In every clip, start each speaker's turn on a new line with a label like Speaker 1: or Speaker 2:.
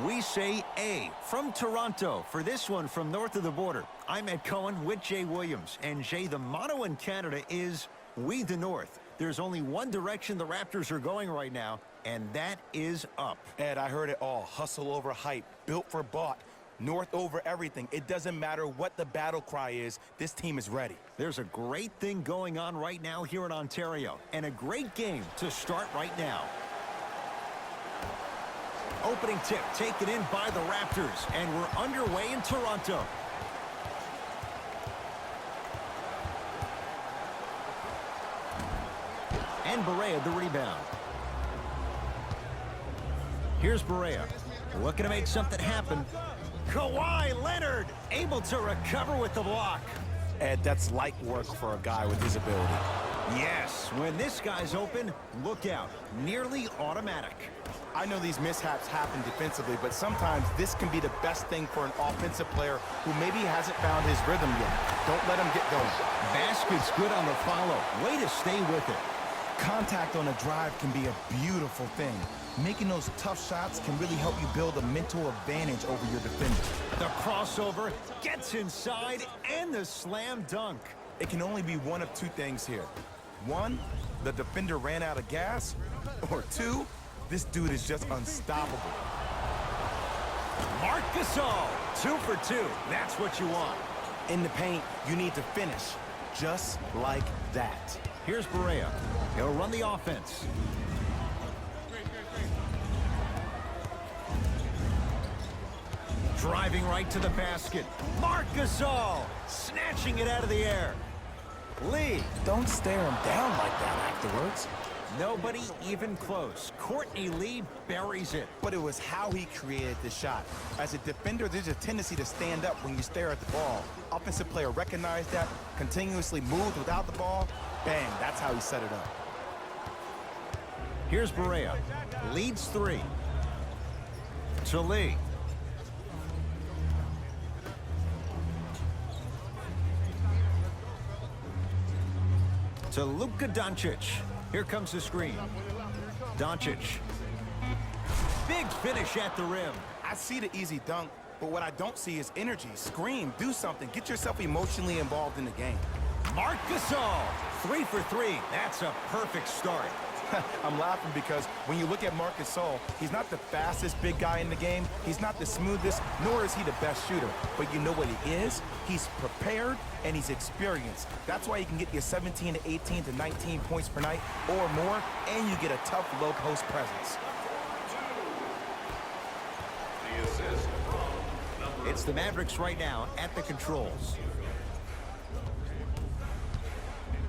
Speaker 1: We say A from Toronto. For this one from north of the border, I'm Ed Cohen with Jay Williams. And Jay, the motto in Canada is We the North. There's only one direction the Raptors are going right now, and that is up.
Speaker 2: Ed, I heard it all. Hustle over hype. Built for bought. North over everything. It doesn't matter what the battle cry is. This team is ready.
Speaker 1: There's a great thing going on right now here in Ontario, and a great game to start right now. Opening tip taken in by the Raptors, and we're underway in Toronto. And Barea the rebound. Here's Barea, looking to make something happen. Kawhi Leonard able to recover with the block.
Speaker 2: Ed, that's light work for a guy with his ability.
Speaker 1: Yes, when this guy's open, look out. Nearly automatic.
Speaker 2: I know these mishaps happen defensively, but sometimes this can be the best thing for an offensive player who maybe hasn't found his rhythm yet. Don't let him get going.
Speaker 1: Basket's good on the follow. Way to stay with it.
Speaker 2: Contact on a drive can be a beautiful thing. Making those tough shots can really help you build a mental advantage over your defender.
Speaker 1: The crossover gets inside, and the slam dunk.
Speaker 2: It can only be one of two things here. One, the defender ran out of gas, or two, this dude is just unstoppable.
Speaker 1: Marc Gasol, 2 for 2. That's what you want.
Speaker 2: In the paint, you need to finish, just like that.
Speaker 1: Here's Barea. He'll run the offense. Driving right to the basket. Marc Gasol snatching it out of the air. Lee.
Speaker 2: Don't stare him down like that afterwards.
Speaker 1: Nobody even close. Courtney Lee buries it.
Speaker 2: But it was how he created the shot. As a defender, there's a tendency to stand up when you stare at the ball. Offensive player recognized that, continuously moved without the ball. Bang, that's how he set it up.
Speaker 1: Here's Barea. Leads 3. To Lee. To Luka Doncic. Here comes the screen. Doncic. Big finish at the rim.
Speaker 2: I see the easy dunk, but what I don't see is energy. Scream, do something. Get yourself emotionally involved in the game.
Speaker 1: Marc Gasol, 3 for 3. That's a perfect start.
Speaker 2: I'm laughing because when you look at Marc Gasol, he's not the fastest big guy in the game. He's not the smoothest, nor is he the best shooter. But you know what he is? He's prepared and he's experienced. That's why he can get you 17 to 18 to 19 points per night or more, and you get a tough low post presence.
Speaker 1: It's the Mavericks right now at the controls.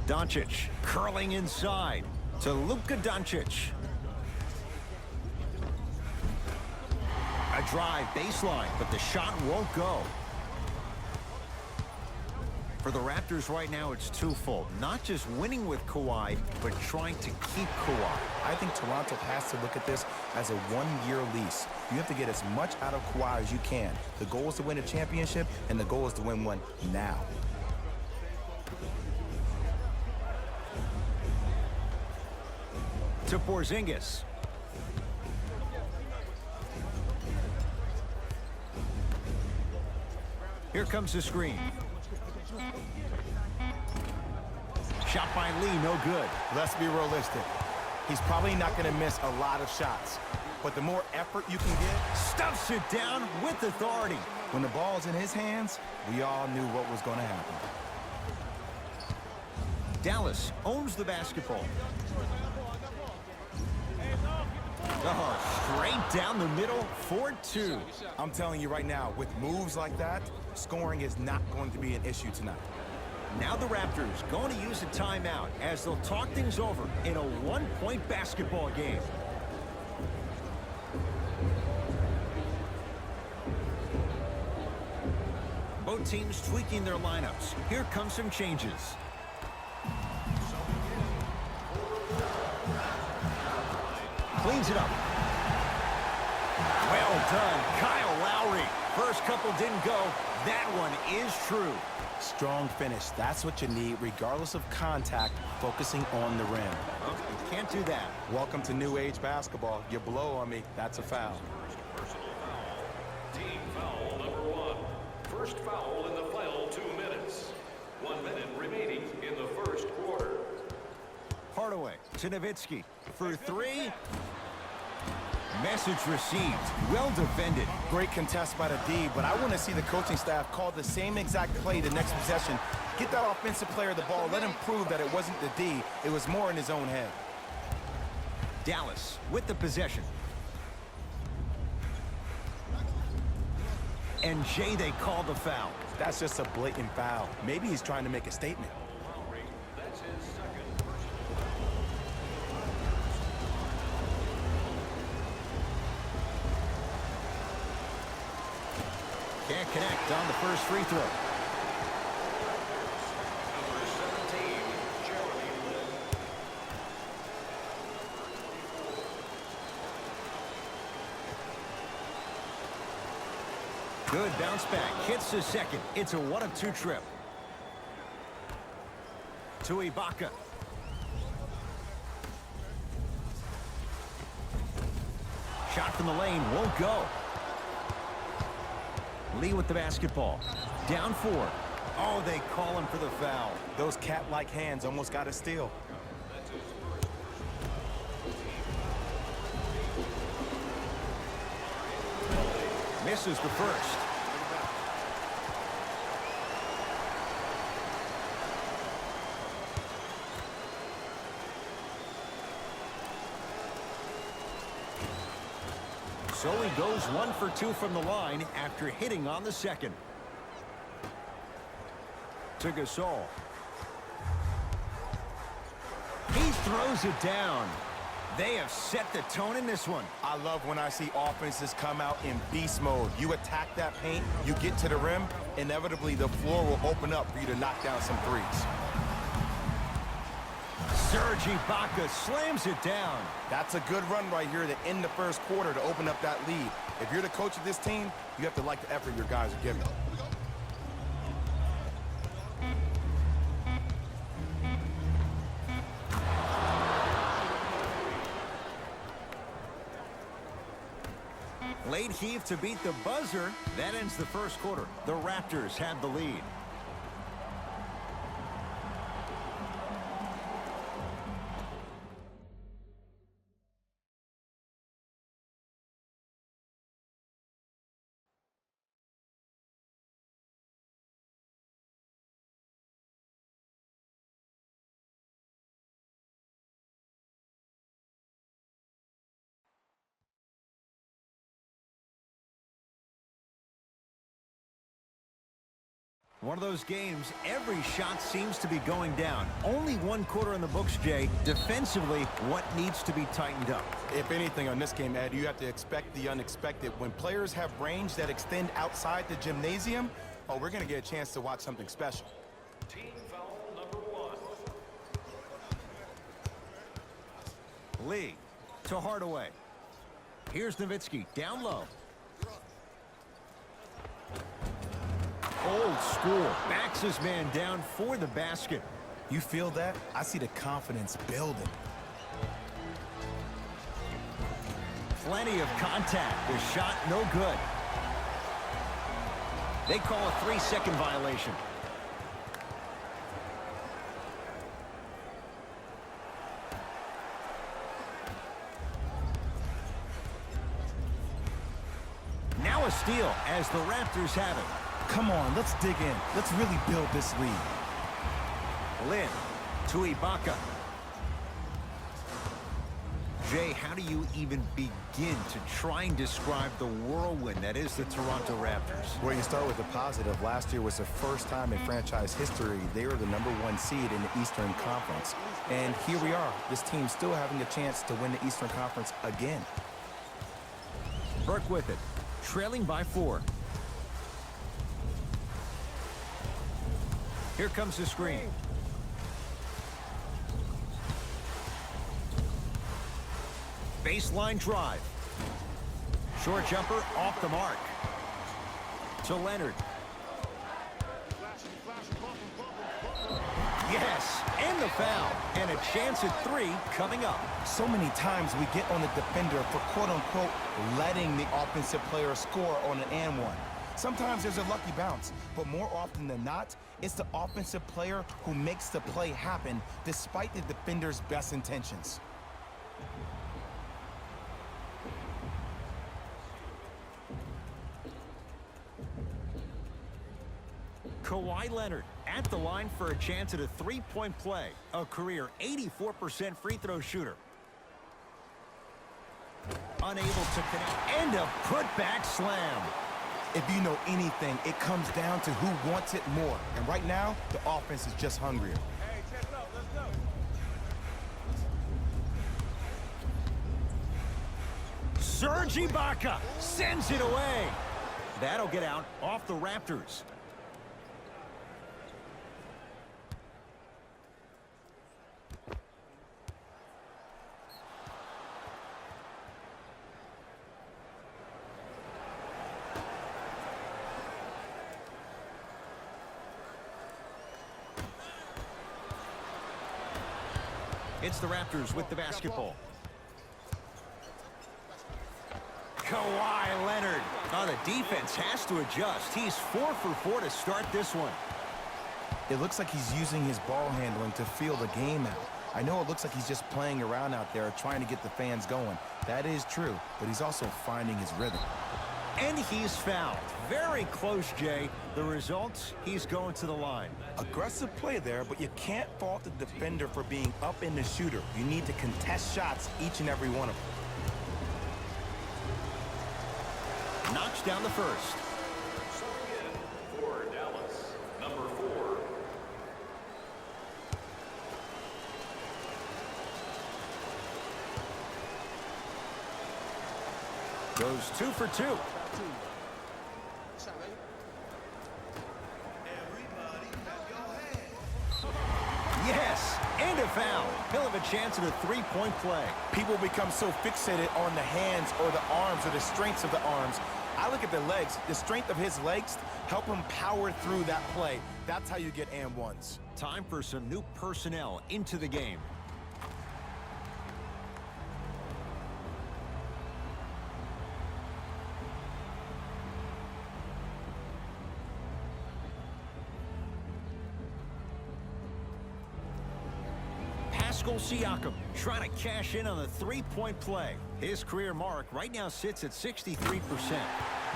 Speaker 1: Doncic curling inside to Luka Doncic. A drive baseline, but the shot won't go. For the Raptors right now, it's twofold. Not just winning with Kawhi, but trying to keep Kawhi.
Speaker 2: I think Toronto has to look at this as a one-year lease. You have to get as much out of Kawhi as you can. The goal is to win a championship, and the goal is to win one now.
Speaker 1: To Porzingis. Here comes the screen. Shot by Lee, no good.
Speaker 2: Let's be realistic. He's probably not going to miss a lot of shots. But the more effort you can get...
Speaker 1: Stuffs it down with authority.
Speaker 2: When the ball's in his hands, we all knew what was going to happen.
Speaker 1: Dallas owns the basketball. Oh, straight down the middle, 4-2.
Speaker 2: I'm telling you right now, with moves like that, scoring is not going to be an issue tonight.
Speaker 1: Now the Raptors going to use a timeout as they'll talk things over in a one-point basketball game. Both teams tweaking their lineups. Here come some changes. Cleans it up. Well done, Kyle Lowry. First couple didn't go. That one is true.
Speaker 2: Strong finish. That's what you need, regardless of contact, focusing on the rim.
Speaker 1: Oh, you can't do that.
Speaker 2: Welcome to new age basketball. You blow on me, that's a foul.
Speaker 3: first foul in the final 2 minutes. 1 minute remaining in the first quarter.
Speaker 1: Hardaway to Nowitzki for three. Message received. Well defended.
Speaker 2: Great contest by the D, but I want to see the coaching staff call the same exact play the next possession. Get that offensive player the ball. Let him prove that it wasn't the D. It was more in his own head.
Speaker 1: Dallas with the possession. And Jay, they call the foul.
Speaker 2: That's just a blatant foul. Maybe he's trying to make a statement.
Speaker 3: That's his second personal.
Speaker 1: Can't connect on the first free throw.
Speaker 3: Number 17, Jeremy Lin.
Speaker 1: Good bounce back. Hits the second. It's a 1-of-2 trip. To Ibaka. Shot from the lane. Won't go. Lee with the basketball. Down 4. Oh, they call him for the foul.
Speaker 2: Those cat-like hands almost got a steal.
Speaker 1: Misses the first. So he goes 1 for 2 from the line after hitting on the second. To Gasol. He throws it down. They have set the tone in this one.
Speaker 2: I love when I see offenses come out in beast mode. You attack that paint, you get to the rim, inevitably the floor will open up for you to knock down some threes.
Speaker 1: Serge Ibaka slams it down.
Speaker 2: That's a good run right here to end the first quarter to open up that lead. If you're the coach of this team, you have to like the effort your guys are giving.
Speaker 1: Late heave to beat the buzzer. That ends the first quarter. The Raptors have the lead. One of those games, every shot seems to be going down. Only 1 quarter in the books, Jay. Defensively, what needs to be tightened up?
Speaker 2: If anything on this game, Ed, you have to expect the unexpected. When players have range that extend outside the gymnasium, oh, we're going to get a chance to watch something special.
Speaker 3: Team foul number 1.
Speaker 1: Lee to Hardaway. Here's Nowitzki, down low. Old school, backs his man down for the basket.
Speaker 2: You feel that? I see the confidence building.
Speaker 1: Plenty of contact. The shot no good. They call a 3-second violation. Now a steal as the Raptors have it.
Speaker 2: Come on, let's dig in. Let's really build this lead.
Speaker 1: Lin to Ibaka. Jay, how do you even begin to try and describe the whirlwind that is the Toronto Raptors?
Speaker 2: Well, you start with the positive. Last year was the first time in franchise history they were the #1 seed in the Eastern Conference. And here we are, this team still having a chance to win the Eastern Conference again.
Speaker 1: Burke with it, trailing by 4. Here comes the screen. Baseline drive. Short jumper off the mark. To Leonard. Yes, and the foul. And a chance at 3 coming up.
Speaker 2: So many times we get on the defender for quote-unquote letting the offensive player score on an and one. Sometimes there's a lucky bounce, but more often than not, it's the offensive player who makes the play happen despite the defender's best intentions.
Speaker 1: Kawhi Leonard at the line for a chance at a three-point play. A career 84% free throw shooter. Unable to connect. And a putback slam.
Speaker 2: If you know anything, it comes down to who wants it more. And right now, the offense is just hungrier.
Speaker 4: Hey, check it out. Let's go.
Speaker 1: Serge Ibaka sends it away. That'll get out off the Raptors. It's the Raptors with the basketball. Kawhi Leonard. Oh, the defense has to adjust. He's 4 for 4 to start this one.
Speaker 2: It looks like he's using his ball handling to feel the game out. I know it looks like he's just playing around out there trying to get the fans going. That is true, but he's also finding his rhythm.
Speaker 1: And he's fouled. Very close, Jay. The results, he's going to the line.
Speaker 2: Aggressive play there, but you can't fault the defender for being up in the shooter. You need to contest shots, each and every one of them.
Speaker 1: Knocks down the first.
Speaker 3: Subbing in for Dallas, number 4.
Speaker 1: Goes 2 for 2. Yes, and a foul. He'll have a chance at a three-point play.
Speaker 2: People become so fixated on the hands or the arms or the strengths of the arms. I look at the legs. The strength of his legs help him power through that play. That's how you get and ones.
Speaker 1: Time for some new personnel into the game. Pascal Siakam trying to cash in on the three-point play. His career mark right now sits at 63%.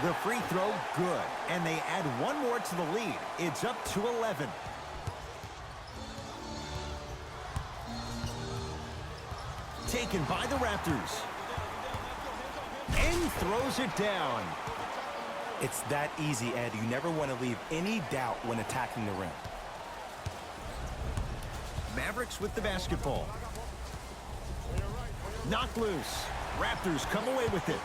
Speaker 1: The free throw, good. And they add one more to the lead. It's up to 11. Taken by the Raptors. And throws it down.
Speaker 2: It's that easy, Ed. You never want to leave any doubt when attacking the rim.
Speaker 1: Mavericks with the basketball. Knocked loose. Raptors come away with it.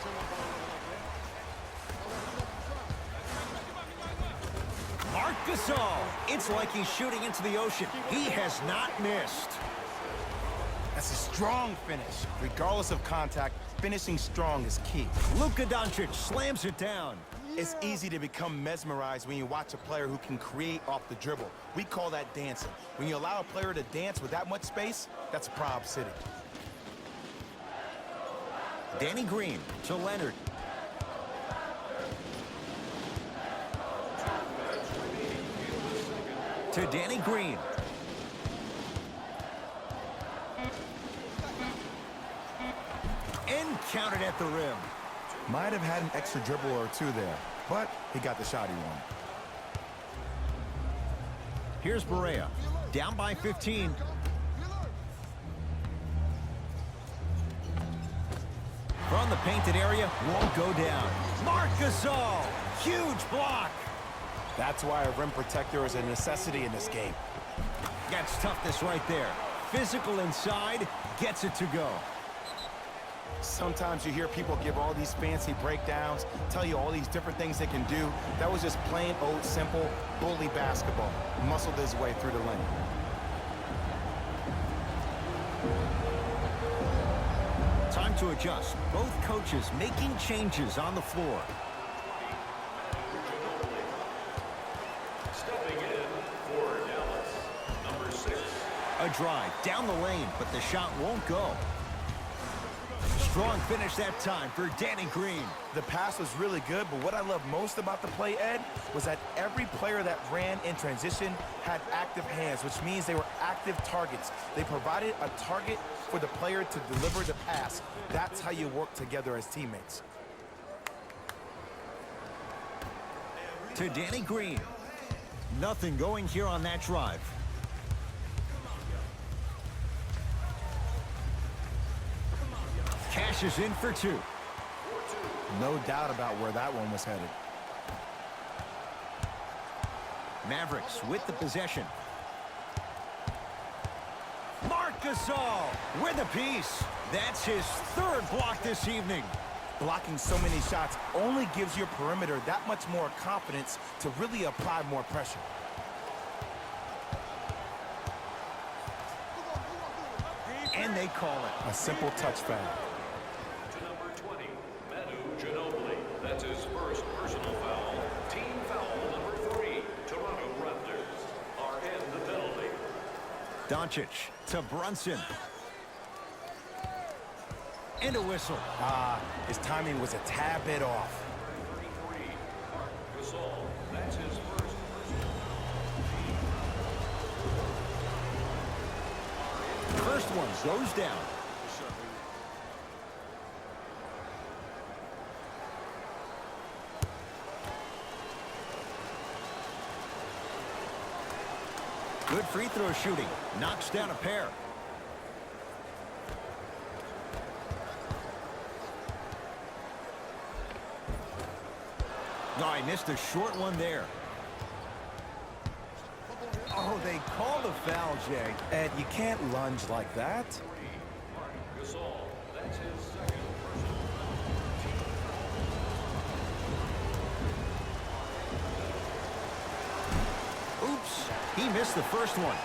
Speaker 1: Marc Gasol. It's like he's shooting into the ocean. He has not missed.
Speaker 2: That's a strong finish. Regardless of contact, finishing strong is key.
Speaker 1: Luka Doncic slams it down.
Speaker 2: It's easy to become mesmerized when you watch a player who can create off the dribble. We call that dancing. When you allow a player to dance with that much space, that's a Prob City.
Speaker 1: Danny Green to Leonard. To Danny Green. And counted at the rim.
Speaker 2: Might have had an extra dribble or two there, but he got the shot he wanted.
Speaker 1: Here's Barea. Down by 15. From the painted area, won't go down. Marc Gasol, huge block.
Speaker 2: That's why a rim protector is a necessity in this game.
Speaker 1: That's toughness right there. Physical inside, gets it to go.
Speaker 2: Sometimes you hear people give all these fancy breakdowns, tell you all these different things they can do. That was just plain old simple bully basketball. Muscled his way through the lane.
Speaker 1: Time to adjust. Both coaches making changes on the floor.
Speaker 3: Stepping in for Dallas, number 6.
Speaker 1: A drive down the lane, but the shot won't go. Strong finish that time for Danny Green.
Speaker 2: The pass was really good, but what I love most about the play, Ed, was that every player that ran in transition had active hands, which means they were active targets. They provided a target for the player to deliver the pass. That's how you work together as teammates.
Speaker 1: To Danny Green. Nothing going here on that drive. Cash is in for two.
Speaker 2: No doubt about where that one was headed.
Speaker 1: Mavericks with the possession. Marc Gasol with a piece. That's his third block this evening.
Speaker 2: Blocking so many shots only gives your perimeter that much more confidence to really apply more pressure.
Speaker 1: And they call it.
Speaker 2: A simple touch foul.
Speaker 3: To number 20, Manu Ginobili. That's his first personal foul. Team foul number 3. Toronto Raptors are in the penalty.
Speaker 1: Doncic to Brunson. And a whistle.
Speaker 2: His timing was a tad bit off.
Speaker 3: 33, Marc Gasol. That's his first personal.
Speaker 1: First one goes down. Good free throw shooting. Knocks down a pair. Oh, I missed a short one there. Oh, they called a foul, Jay.
Speaker 2: Ed, you can't lunge like that.
Speaker 3: Marc Gasol. That's his second personal.
Speaker 1: Oops, he missed the first one.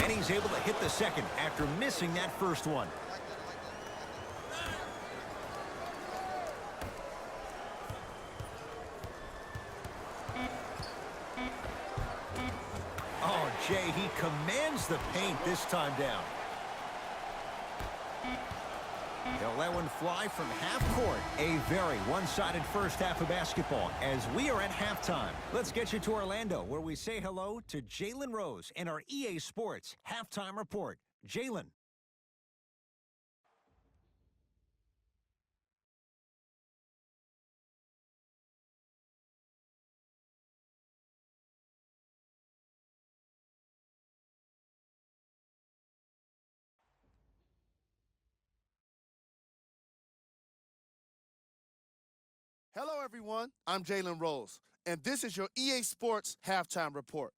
Speaker 1: And he's able to hit the second after missing that first one. Oh, Jay, he commands the paint this time down. They'll let one fly from half court. A very one-sided first half of basketball as we are at halftime. Let's get you to Orlando, where we say hello to Jalen Rose and our EA Sports Halftime Report. Jalen.
Speaker 5: Hello, everyone. I'm Jalen Rose, and this is your EA Sports Halftime Report.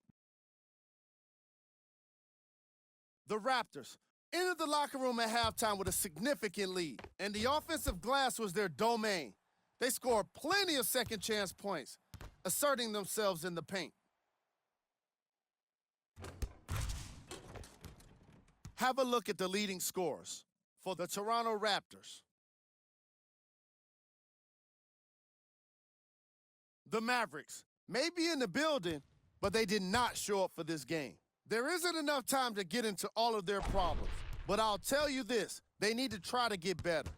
Speaker 5: The Raptors entered the locker room at halftime with a significant lead, and the offensive glass was their domain. They scored plenty of second-chance points, asserting themselves in the paint. Have a look at the leading scorers for the Toronto Raptors. The Mavericks may be in the building, but they did not show up for this game. There isn't enough time to get into all of their problems, but I'll tell you this, they need to try to get better.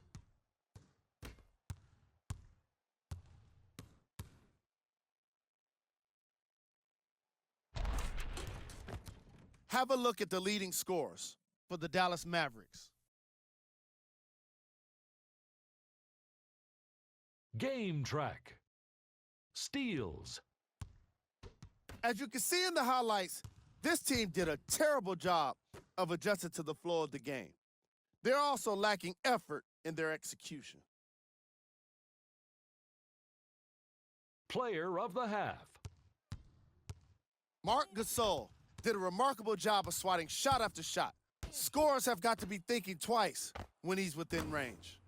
Speaker 5: Have a look at the leading scorers for the Dallas Mavericks.
Speaker 6: Game track. Steals.
Speaker 5: As you can see in the highlights, this team did a terrible job of adjusting to the flow of the game. They're also lacking effort in their execution.
Speaker 6: Player of the half.
Speaker 5: Marc Gasol did a remarkable job of swatting shot after shot. Scorers have got to be thinking twice when he's within range.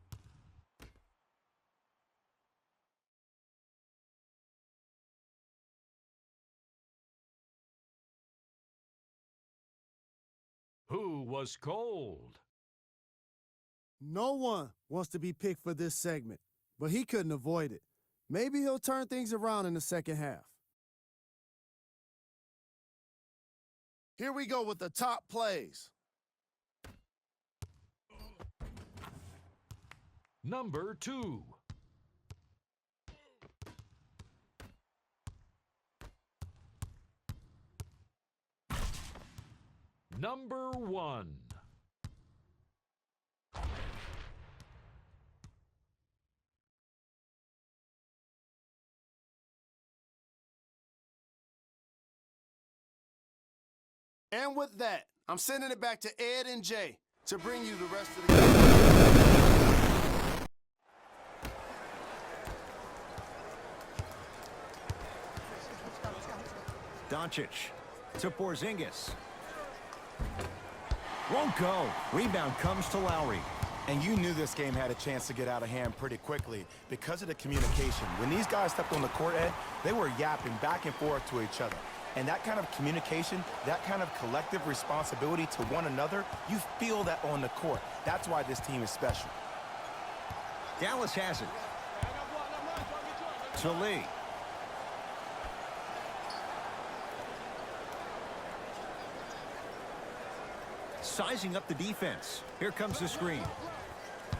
Speaker 6: Who was cold?
Speaker 5: No one wants to be picked for this segment, but he couldn't avoid it. Maybe he'll turn things around in the second half. Here we go with the top plays.
Speaker 6: Number 2. Number 1.
Speaker 5: And with that, I'm sending it back to Ed and Jay to bring you the rest of the game.
Speaker 1: Doncic to Porzingis. Won't go. Rebound comes to Lowry.
Speaker 2: And you knew this game had a chance to get out of hand pretty quickly because of the communication. When these guys stepped on the court, Ed, they were yapping back and forth to each other. And that kind of communication, that kind of collective responsibility to one another, you feel that on the court. That's why this team is special.
Speaker 1: Dallas has it. To Lee. Sizing up the defense. Here comes the screen.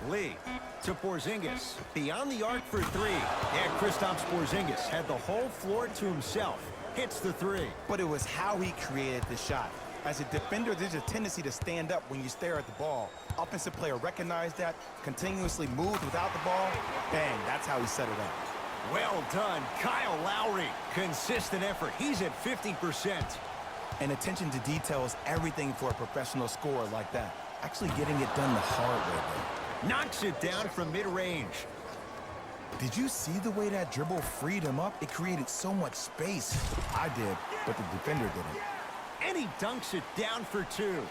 Speaker 1: Lee to Porzingis. Beyond the arc for 3. Yeah, Kristaps Porzingis had the whole floor to himself. Hits the 3.
Speaker 2: But it was how he created the shot. As a defender, there's a tendency to stand up when you stare at the ball. Offensive player recognized that, continuously moved without the ball. Bang, that's how he set it up.
Speaker 1: Well done, Kyle Lowry. Consistent effort. He's at 50%.
Speaker 2: And attention to detail is everything for a professional scorer like that. Actually getting it done the hard way, though.
Speaker 1: Knocks it down from mid-range.
Speaker 2: Did you see the way that dribble freed him up? It created so much space. I did, but the defender didn't.
Speaker 1: And he dunks it down for 2.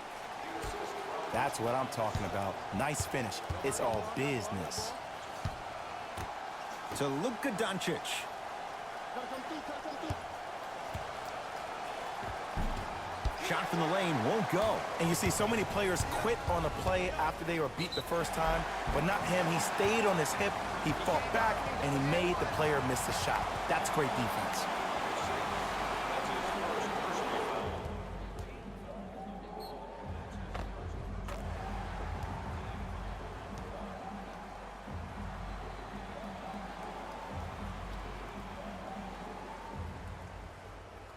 Speaker 2: That's what I'm talking about. Nice finish. It's all business.
Speaker 1: To Luka Doncic. Shot from the lane won't go.
Speaker 2: And you see so many players quit on a play after they were beat the first time, but not him. He stayed on his hip, he fought back, and he made the player miss the shot. That's great defense.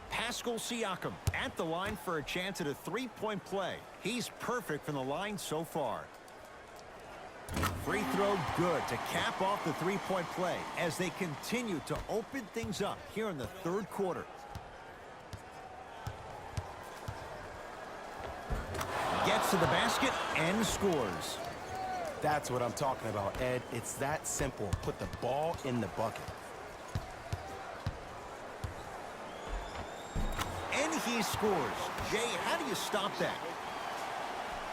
Speaker 1: Pascal Siakam at the line for a chance at a 3-point play. He's perfect from the line so far. Free throw good to cap off the 3-point play as they continue to open things up here in the third quarter. Gets to the basket and scores.
Speaker 2: That's what I'm talking about, Ed. It's that simple. Put the ball in the bucket.
Speaker 1: And he scores. Jay, how do you stop that?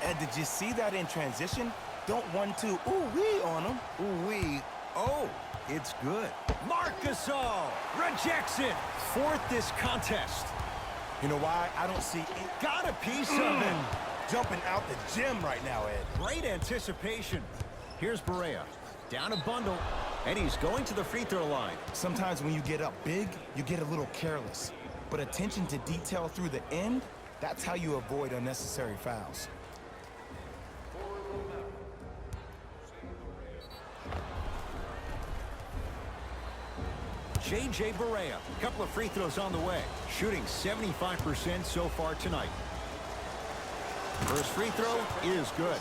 Speaker 2: Ed, did you see that in transition? Don't 1-2 ooh-wee on him.
Speaker 1: Ooh-wee. Oh, it's good. Marc Gasol rejects it. Fourth this contest.
Speaker 2: You know why? I don't see it.
Speaker 1: Got a piece of it.
Speaker 2: Jumping out the gym right now, Ed.
Speaker 1: Great anticipation. Here's Barea. Down a bundle. And he's going to the free throw line.
Speaker 2: Sometimes when you get up big, you get a little careless. But attention to detail through the end, that's how you avoid unnecessary fouls.
Speaker 1: J.J. Barea, a couple of free throws on the way. Shooting 75% so far tonight. First free throw is good.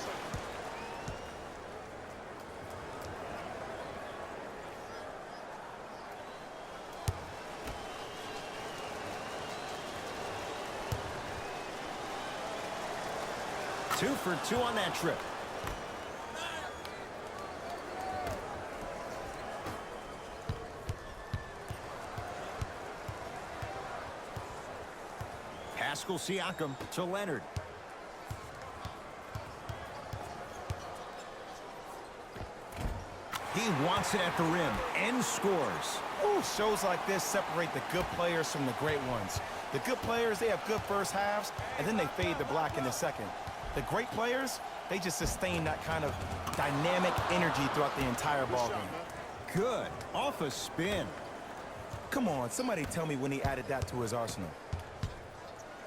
Speaker 1: Two for 2 on that trip. Pascal Siakam to Leonard. He wants it at the rim and scores.
Speaker 2: Ooh, shows like this separate the good players from the great ones. The good players, they have good first halves, and then they fade to black in the second. The great players, They just sustain that kind of dynamic energy throughout the entire ball game.
Speaker 1: Good. Off a spin.
Speaker 2: Come on, somebody tell me when he added that to his arsenal.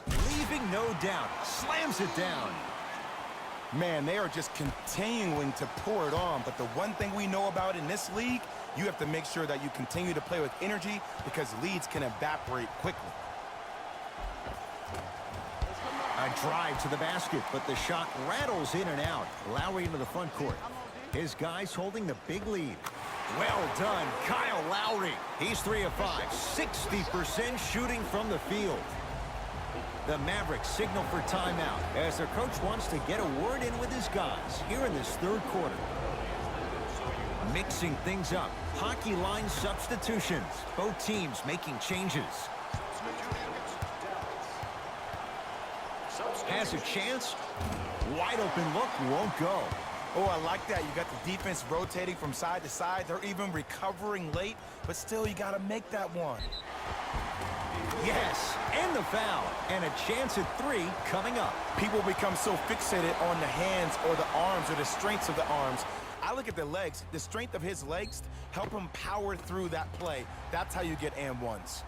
Speaker 1: Leaving no doubt. Slams it down.
Speaker 2: Man, they are just continuing to pour it on. But the one thing we know about in this league, you have to make sure that you continue to play with energy because leads can evaporate quickly.
Speaker 1: A drive to the basket, but the shot rattles in and out. Lowry into the front court. His guys holding the big lead. Well done, Kyle Lowry. He's 3 of 5, 60% shooting from the field. The Mavericks signal for timeout as their coach wants to get a word in with his guys here in this third quarter. Mixing things up. Hockey line substitutions. Both teams making changes. Has a chance. Wide open look, won't go.
Speaker 2: Oh, I like that. You got the defense rotating from side to side. They're even recovering late, but still you got to make that one.
Speaker 1: Yes, and the foul. And a chance at 3 coming up.
Speaker 2: People become so fixated on the hands or the arms or the strengths of the arms. I look at the legs. The strength of his legs help him power through that play. That's how you get and ones.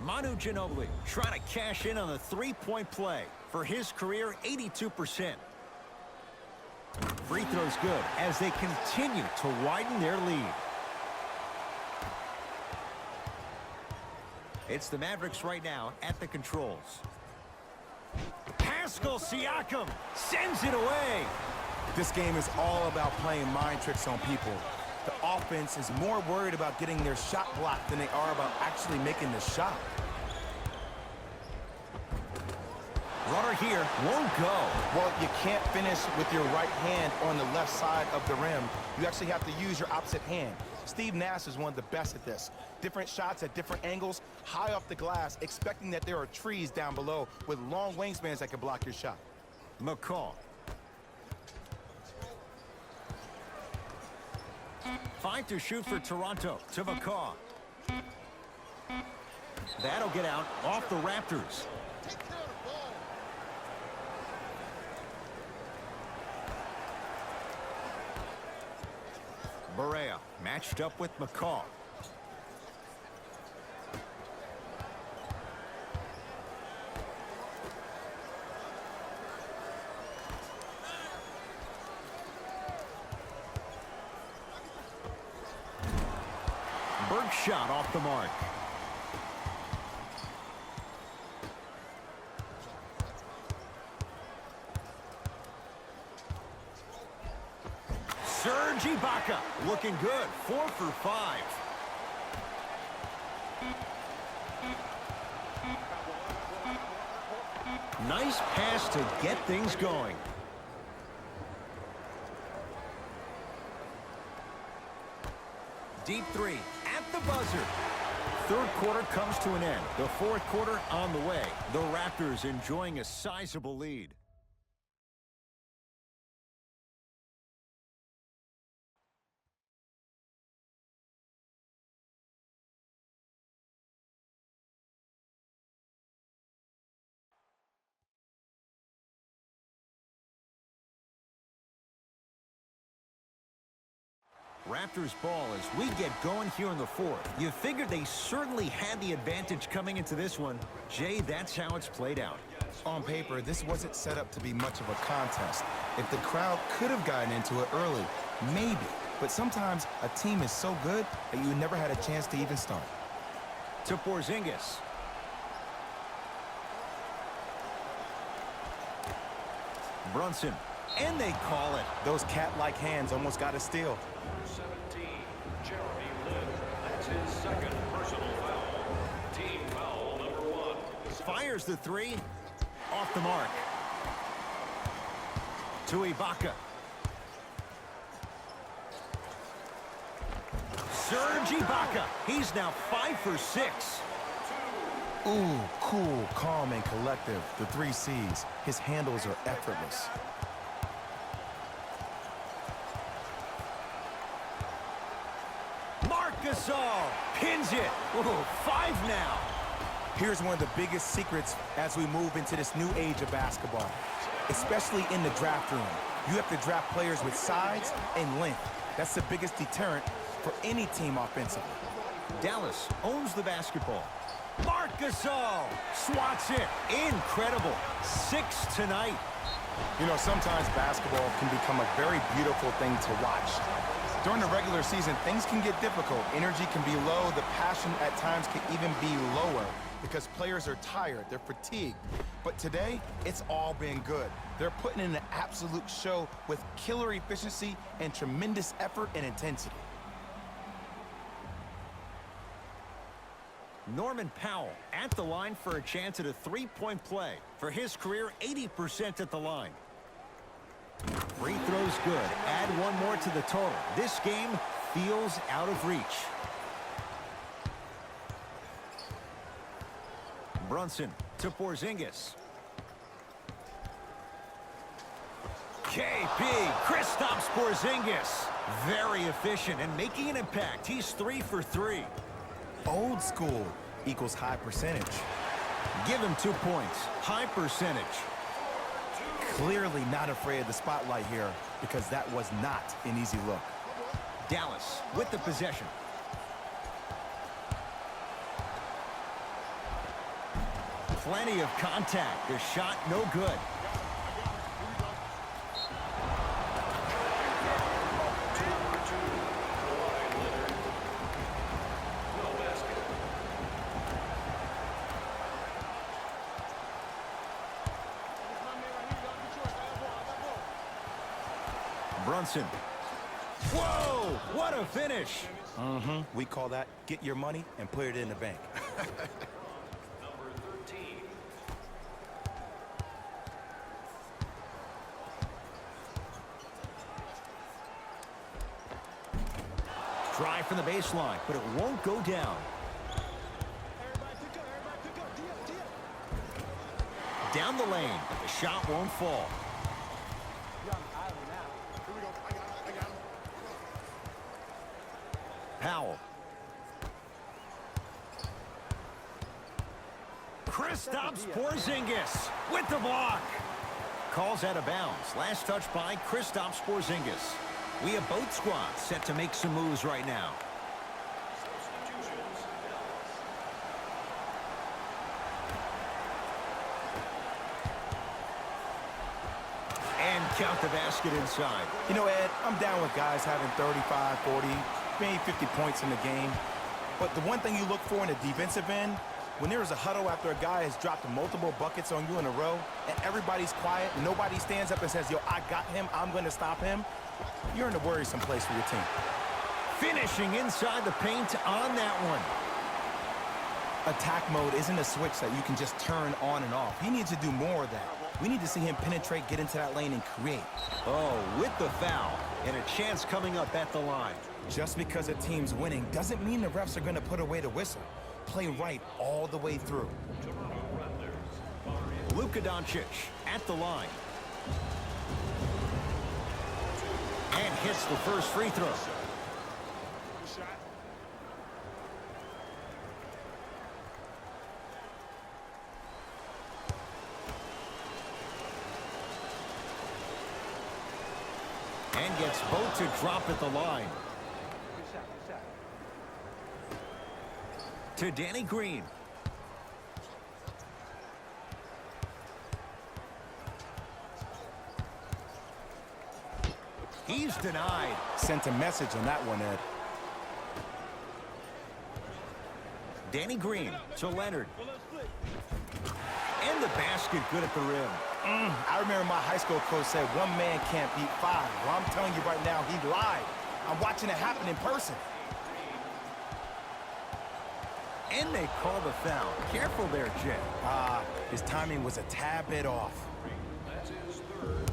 Speaker 1: Manu Ginobili trying to cash in on the three-point play. For his career, 82%. Free throws good as they continue to widen their lead. It's the Mavericks right now at the controls. Pascal Siakam sends it away.
Speaker 2: This game is all about playing mind tricks on people. The offense is more worried about getting their shot blocked than they are about actually making the shot.
Speaker 1: Runner here won't go.
Speaker 2: Well, you can't finish with your right hand on the left side of the rim. You actually have to use your opposite hand. Steve Nash is one of the best at this. Different shots at different angles, high off the glass, expecting that there are trees down below with long wingspans that can block your shot.
Speaker 1: McCall. 5 to shoot for Toronto. To McCall. That'll get out off the Raptors. Barea matched up with McCall. Burke shot off the mark. Serge Ibaka looking good. 4 for 5. Nice pass to get things going. Deep 3 at the buzzer. Third quarter comes to an end. The fourth quarter on the way. The Raptors enjoying a sizable lead. Raptors ball as we get going here in the fourth. You figured they certainly had the advantage coming into this one. Jay, that's how it's played out.
Speaker 2: On paper, this wasn't set up to be much of a contest. If the crowd could have gotten into it early, maybe. But sometimes a team is so good that you never had a chance to even start.
Speaker 1: To Porzingis. Brunson. And they call it.
Speaker 2: Those cat-like hands almost got a steal.
Speaker 3: 17, Jeremy Lin. That's his second personal foul. Team foul number 1.
Speaker 1: Fires the 3. Off the mark. To Ibaka. Serge Ibaka. He's now 5 for 6.
Speaker 2: Ooh, cool, calm, and collective. The 3 C's. His handles are effortless.
Speaker 1: Marc Gasol pins it. Ooh, 5 now.
Speaker 2: Here's one of the biggest secrets as we move into this new age of basketball, especially in the draft room. You have to draft players with size and length. That's the biggest deterrent for any team offensively.
Speaker 1: Dallas owns the basketball. Marc Gasol swats it. Incredible. 6 tonight.
Speaker 2: You know, sometimes basketball can become a very beautiful thing to watch. During the regular season, things can get difficult. Energy can be low. The passion at times can even be lower because players are tired. They're fatigued. But today, it's all been good. They're putting in an absolute show with killer efficiency and tremendous effort and intensity.
Speaker 1: Norman Powell at the line for a chance at a three-point play. For his career, 80% at the line. Free throws good. Add one more to the total. This game feels out of reach. Brunson to Porzingis. KP, Kristaps Porzingis. Very efficient and making an impact. He's 3 for 3.
Speaker 2: Old school equals high percentage.
Speaker 1: Give him 2 points. High percentage.
Speaker 2: Clearly not afraid of the spotlight here because that was not an easy look.
Speaker 1: Dallas with the possession. Plenty of contact. The shot no good. Brunson. Whoa! What a finish!
Speaker 2: We call that get your money and put it in the bank.
Speaker 3: Number 13.
Speaker 1: Try from the baseline, but it won't go down. Down the lane, but the shot won't fall. Powell. Kristaps Porzingis with the block. Calls out of bounds. Last touch by Kristaps Porzingis. We have both squads set to make some moves right now. And count the basket inside.
Speaker 2: You know, Ed, I'm down with guys having 35, 40, maybe 50 points in the game. But the one thing you look for in the defensive end, when there is a huddle after a guy has dropped multiple buckets on you in a row, and everybody's quiet, nobody stands up and says, yo, I got him, I'm going to stop him, you're in a worrisome place for your team.
Speaker 1: Finishing inside the paint on that one.
Speaker 2: Attack mode isn't a switch that you can just turn on and off. He needs to do more of that. We need to see him penetrate, get into that lane, and create.
Speaker 1: Oh, with the foul. And a chance coming up at the line.
Speaker 2: Just because a team's winning doesn't mean the refs are going to put away the whistle. Play right all the way through.
Speaker 1: Luka Doncic at the line. And hits the first free throw. And gets both to drop at the line. To Danny Green. He's denied.
Speaker 2: Sent a message on that one, Ed.
Speaker 1: Danny Green to Leonard. And the basket good at the rim.
Speaker 2: I remember my high school coach said one man can't beat 5. Well, I'm telling you right now, he lied. I'm watching it happen in person.
Speaker 1: And they call the foul. Careful there, Jay.
Speaker 2: His timing was a tad bit off.
Speaker 3: That's his third.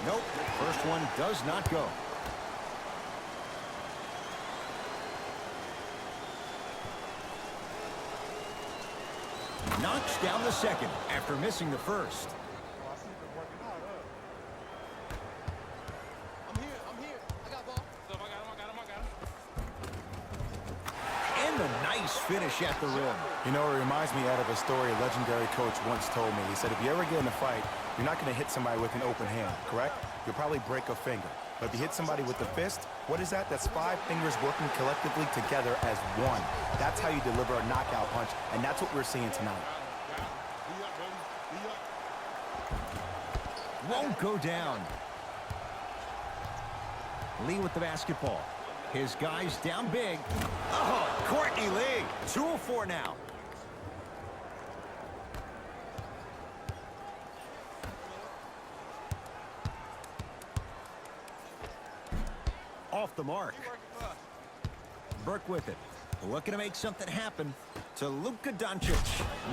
Speaker 1: Nope. First one does not go. Knocks down the second after missing the first. Nice finish at the rim.
Speaker 2: You know, it reminds me out of a story a legendary coach once told me. He said, if you ever get in a fight, you're not going to hit somebody with an open hand, correct? You'll probably break a finger. But if you hit somebody with the fist, what is that? That's 5 fingers working collectively together as one. That's how you deliver a knockout punch, and that's what we're seeing tonight.
Speaker 1: Won't go down. Lee with the basketball. His guys down big. Oh, Courtney Lee. 2-of-4 now. Off the mark. Burke with it. Looking to make something happen to Luka Doncic.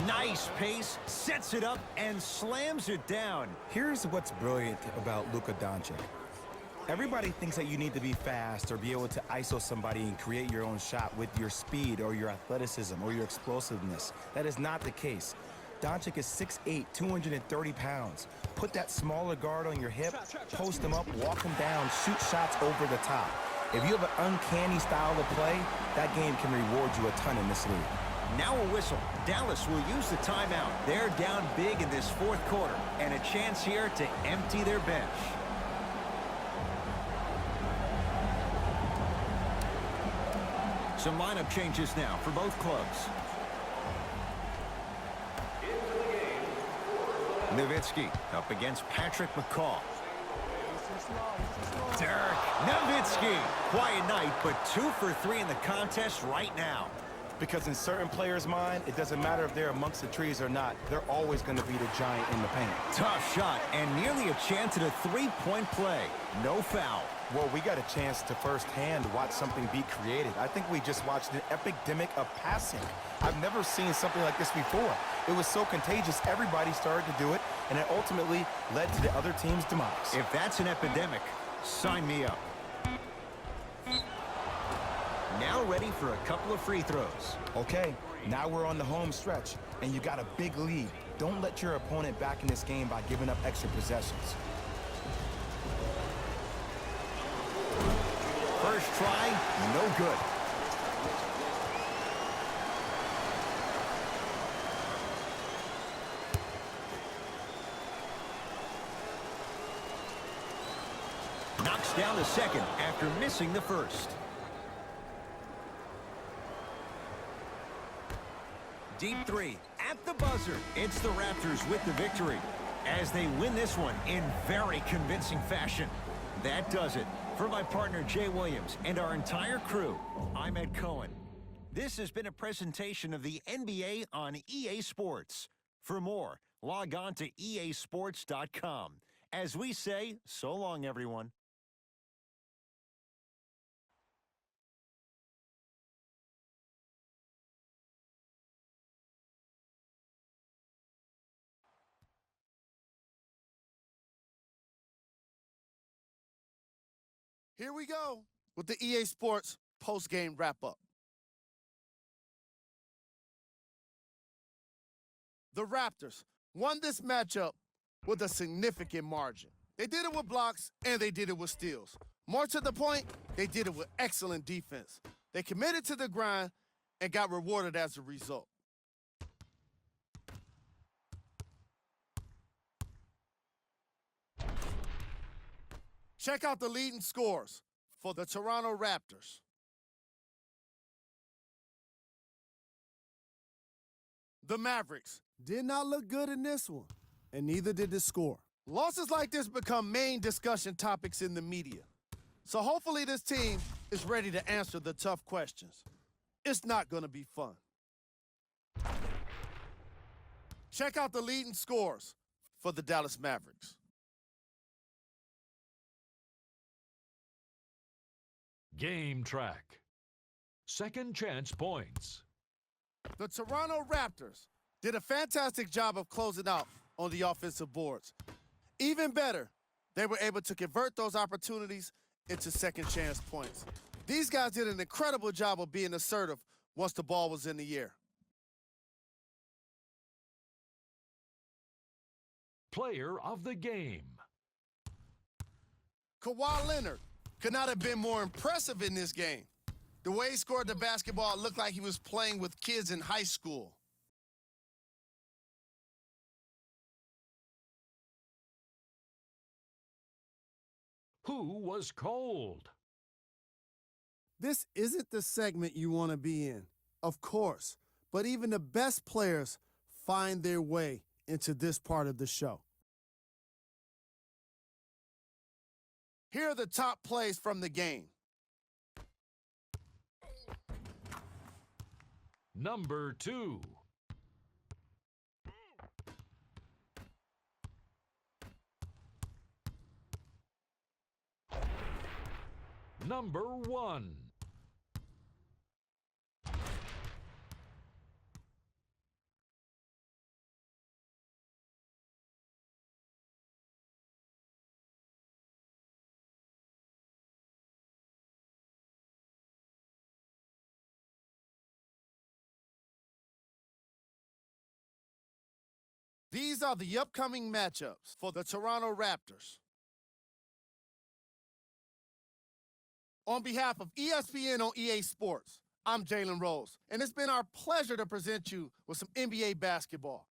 Speaker 1: Nice pace, sets it up, and slams it down.
Speaker 2: Here's what's brilliant about Luka Doncic. Everybody thinks that you need to be fast or be able to ISO somebody and create your own shot with your speed or your athleticism or your explosiveness. That is not the case. Doncic is 6'8", 230 pounds. Put that smaller guard on your hip, post him up, walk him down, shoot shots over the top. If you have an uncanny style of play, that game can reward you a ton in this league.
Speaker 1: Now a whistle. Dallas will use the timeout. They're down big in this fourth quarter, and a chance here to empty their bench. Some lineup changes now for both clubs. Nowitzki up against Patrick McCaw. Dirk Nowitzki. Quiet night, but 2 for 3 in the contest right now.
Speaker 2: Because in certain players' mind, it doesn't matter if they're amongst the trees or not. They're always going to be the giant in the paint.
Speaker 1: Tough shot and nearly a chance at a 3-point play. No foul.
Speaker 2: Well, we got a chance to firsthand watch something be created. I think we just watched an epidemic of passing. I've never seen something like this before. It was so contagious, everybody started to do it, and it ultimately led to the other team's demise.
Speaker 1: If that's an epidemic, sign me up. Now ready for a couple of free throws.
Speaker 2: Okay, now we're on the home stretch, and you got a big lead. Don't let your opponent back in this game by giving up extra possessions.
Speaker 1: First try, no good. Knocks down the second after missing the first. Deep 3 at the buzzer. It's the Raptors with the victory as they win this one in very convincing fashion. That does it. For my partner Jay Williams and our entire crew, I'm Ed Cohen. This has been a presentation of the NBA on EA Sports. For more, log on to easports.com. As we say, so long, everyone.
Speaker 5: Here we go with the EA Sports post-game wrap-up. The Raptors won this matchup with a significant margin. They did it with blocks, and they did it with steals. More to the point, they did it with excellent defense. They committed to the grind and got rewarded as a result. Check out the leading scores for the Toronto Raptors. The Mavericks did not look good in this one, and neither did the score. Losses like this become main discussion topics in the media. So hopefully this team is ready to answer the tough questions. It's not going to be fun. Check out the leading scores for the Dallas Mavericks.
Speaker 6: Game track. Second chance points.
Speaker 5: The Toronto Raptors did a fantastic job of closing out on the offensive boards. Even better, they were able to convert those opportunities into second chance points. These guys did an incredible job of being assertive once the ball was in the air.
Speaker 6: Player of the game.
Speaker 5: Kawhi Leonard could not have been more impressive in this game. The way he scored the basketball, it looked like he was playing with kids in high school.
Speaker 6: Who was cold?
Speaker 5: This isn't the segment you want to be in, of course, but even the best players find their way into this part of the show. Here are the top plays from the game.
Speaker 6: Number 2. Number 1.
Speaker 5: These are the upcoming matchups for the Toronto Raptors. On behalf of ESPN on EA Sports, I'm Jalen Rose, and it's been our pleasure to present you with some NBA basketball.